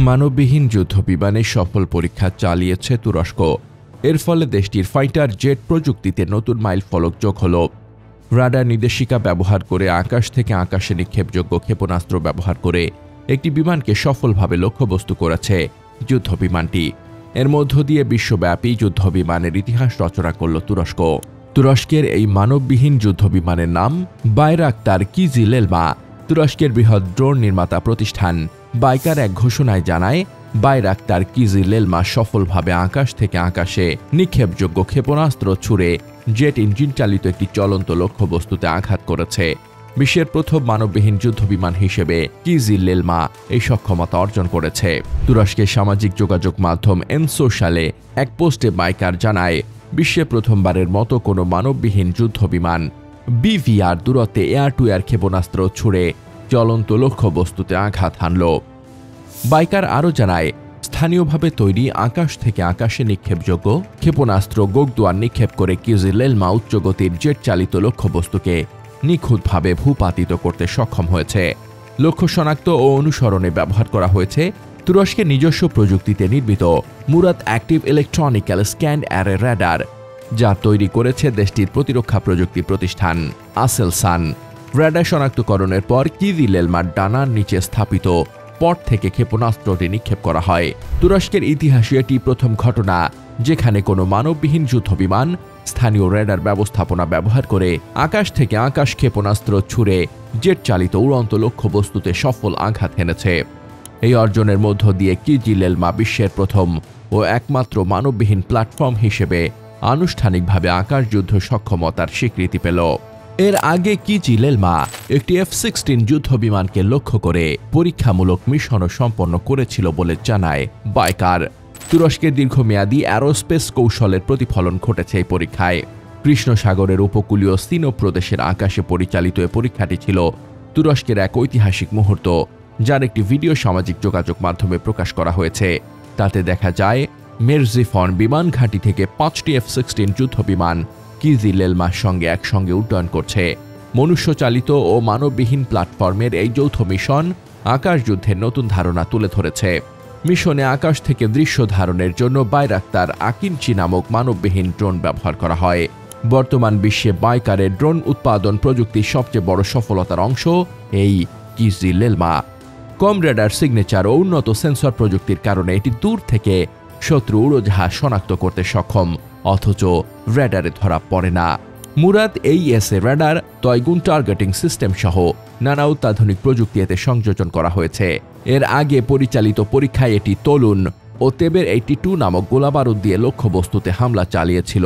মানববিহীন যুদ্ধবিমানে সফল পরীক্ষা চালিয়েছে তুরস্ক। এর ফলে দেশটির ফাইটার জেট প্রযুক্তিতে নতুন মাইলফলক যোগ হল। রাডার নির্দেশিকা ব্যবহার করে আকাশ থেকে আকাশে নিক্ষেপযোগ্য ক্ষেপণাস্ত্র ব্যবহার করে একটি বিমানকে সফলভাবে লক্ষ্যবস্তু করেছে যুদ্ধবিমানটি। এর মধ্য দিয়ে বিশ্বব্যাপী যুদ্ধবিমানের ইতিহাস রচনা করল তুরস্ক। তুরস্কের এই মানববিহীন যুদ্ধবিমানের নাম বাইরাক্তার কিজিলেলমা। তুরস্কের বৃহৎ ড্রোন নির্মাতা প্রতিষ্ঠান বাইকার এক ঘোষণায় জানায়, বাইরাক্তার কিজিলেলমা সফলভাবে আকাশ থেকে আকাশে নিক্ষেপযোগ্য ক্ষেপণাস্ত্র ছুড়ে জেট ইঞ্জিন চালিত একটি চলন্ত লক্ষ্যবস্তুতে আঘাত করেছে। বিশ্বের প্রথম মানববিহীন যুদ্ধবিমান হিসেবে কিজিলেলমা এই সক্ষমতা অর্জন করেছে। তুরস্কের সামাজিক যোগাযোগ মাধ্যম এনসোশালে এক পোস্টে বাইকার জানায়, বিশ্বে প্রথমবারের মতো কোনো মানববিহীন যুদ্ধবিমান বিভিআর দূরত্বে এয়ার টু এয়ার ক্ষেপণাস্ত্র ছুড়ে চলন্ত লক্ষ্যবস্তুতে আঘাত হানল। বাইকার আরও জানায়, স্থানীয়ভাবে তৈরি আকাশ থেকে আকাশে নিক্ষেপযোগ্য ক্ষেপণাস্ত্র গোগদুয়ার নিক্ষেপ করে কিজিলেলমা উচ্চগতির জেট চালিত লক্ষ্যবস্তুকে নিখুঁতভাবে ভূপাতিত করতে সক্ষম হয়েছে। লক্ষ্য শনাক্ত ও অনুসরণে ব্যবহার করা হয়েছে তুরস্কের নিজস্ব প্রযুক্তিতে নির্মিত Murat active electronically scanned array radar, যা তৈরি করেছে দেশটির প্রতিরক্ষা প্রযুক্তি প্রতিষ্ঠান আসেলসান। র্যাডার শনাক্তকরণের পর কিজিলেলমার ডানার নিচে স্থাপিত পট থেকে ক্ষেপণাস্ত্রটি নিক্ষেপ করা হয়। তুরস্কের ইতিহাসে এটি প্রথম ঘটনা যেখানে কোনো মানববিহীন যুদ্ধবিমান স্থানীয় র্যাডার ব্যবস্থাপনা ব্যবহার করে আকাশ থেকে আকাশ ক্ষেপণাস্ত্র ছুড়ে জেট চালিত উড়ন্ত লক্ষ্যবস্তুতে সফল আঘাত হেনেছে। এই অর্জনের মধ্য দিয়ে কিজিলেলমা বিশ্বের প্রথম ও একমাত্র মানববিহীন প্ল্যাটফর্ম হিসেবে আনুষ্ঠানিকভাবে আকাশযুদ্ধ সক্ষমতার স্বীকৃতি পেল। এর আগে কিজিলেলমা একটি F-16 যুদ্ধবিমানকে লক্ষ্য করে পরীক্ষামূলক মিশনও সম্পন্ন করেছিল বলে জানায় বাইকার। তুরস্কের দীর্ঘমেয়াদী অ্যারোস্পেস কৌশলের প্রতিফলন ঘটেছে এই পরীক্ষায়। কৃষ্ণ সাগরের উপকূলীয় সিনো প্রদেশের আকাশে পরিচালিত এই পরীক্ষাটি ছিল তুরস্কের এক ঐতিহাসিক মুহূর্ত, যার একটি ভিডিও সামাজিক যোগাযোগ মাধ্যমে প্রকাশ করা হয়েছে। তাতে দেখা যায় মেরজিফন বিমান ঘাঁটি থেকে 5টি F-16 যুদ্ধবিমান কিজিলেলমার সঙ্গে একসঙ্গে উড্ডয়ন করছে। মনুষ্যচালিত ও মানববিহীন প্ল্যাটফর্মের এই যৌথ মিশন আকাশযুদ্ধের নতুন ধারণা তুলে ধরেছে। মিশনে আকাশ থেকে দৃশ্য ধারণের জন্য বাইরাক্তার আকিনচি নামক মানববিহীন ড্রোন ব্যবহার করা হয়। বর্তমান বিশ্বে বাইকারের ড্রোন উৎপাদন প্রযুক্তির সবচেয়ে বড় সফলতার অংশ এই কিজিলেলমা। কম রেডার সিগনেচার ও উন্নত সেন্সর প্রযুক্তির কারণে এটি দূর থেকে শত্রু উড়োজাহাজ শনাক্ত করতে সক্ষম, অথচ রেডারে ধরা পড়ে না। মুরাদ এইএসএ রেডার, তয়গুন টার্গেটিং সিস্টেম সহ নানা অত্যাধুনিক প্রযুক্তি এতে সংযোজন করা হয়েছে। এর আগে পরিচালিত পরীক্ষায় এটি তলুন ও তেবের 82 নামক গোলাবারুদ দিয়ে লক্ষ্যবস্তুতে হামলা চালিয়েছিল।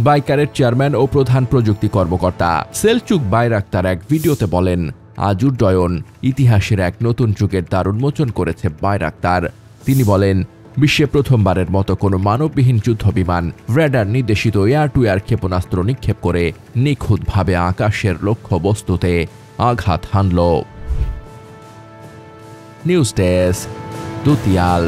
বাইকারের চেয়ারম্যান ও প্রধান প্রযুক্তি কর্মকর্তা সেলচুক বাইরাক্তার এক ভিডিওতে বলেন, আজ উড্ডয়ন ইতিহাসের এক নতুন যুগের দ্বার উন্মোচন করেছে বাইরাক্তার। তিনি বলেন, বিশ্বে প্রথমবারের মতো কোনো মানববিহীন যুদ্ধবিমান রেডার নির্দেশিত এয়ার টু এয়ার ক্ষেপণাস্ত্র নিক্ষেপ করে নিখুঁতভাবে আকাশের লক্ষ্যবস্তুতে আঘাত হানল। News desk, দুতিয়াল।